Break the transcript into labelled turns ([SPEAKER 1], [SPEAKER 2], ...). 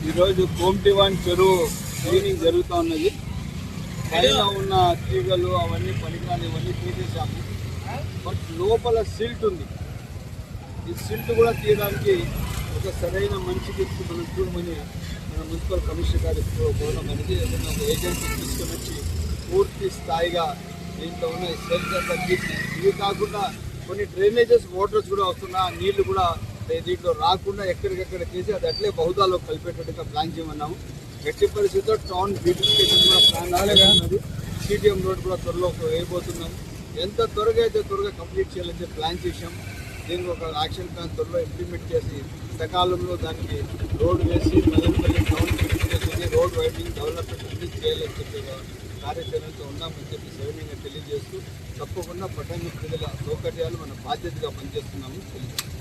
[SPEAKER 1] ఈరోజు కోమటివాన్ చెరువు క్లీనింగ్ జరుగుతూ ఉన్నది. పైన ఉన్న తీగలు అవన్నీ పనికిరాని ఇవన్నీ తీసేసాము. బట్ లోపల సిల్ట్ ఉంది. ఈ సిల్ట్ కూడా తీయడానికి ఒక సరైన మంచి వ్యక్తి మనం చూడమని మన మున్సిపల్ కమిషనర్ గారి కోరడం అనేది ఏదైనా ఒక ఏజెన్సీ తీసుకొని వచ్చి పూర్తి స్థాయిగా దీంట్లో ఉన్న సెల్స్ అంతా తీసి, ఇవి కాకుండా కొన్ని డ్రైనేజెస్ వాటర్స్ కూడా వస్తున్నా నీళ్లు కూడా దీంట్లో రాకుండా ఎక్కడికెక్కడ తీసి అది అట్లే బహుదాలో కలిపేటట్టుగా ప్లాన్ చేయమన్నాము. ఎట్టి పరిస్థితుల్లో టౌన్ బ్యూటిఫికేషన్ కూడా ప్లాన్ ఉన్నది. సిటిఎం రోడ్ కూడా త్వరలో వేయబోతున్నాము. ఎంత త్వరగా అయితే త్వరగా కంప్లీట్ చేయాలని చెప్పి ప్లాన్ చేసాం. దీనికి ఒక యాక్షన్ ప్లాన్ త్వరలో ఇంప్లిమెంట్ చేసి సకాలంలో దానికి రోడ్ వేసి Madanapalle town beautification, road వైడింగ్, development అన్ని చేయాలని చెప్పి కార్యాచరణతో ఉన్నామని చెప్పి సవినయంగా తెలియజేస్తూ తప్పకుండా పట్టణ ప్రజల సౌకర్యాలు మన బాధ్యతగా పనిచేస్తున్నామని తెలియజేస్తాం.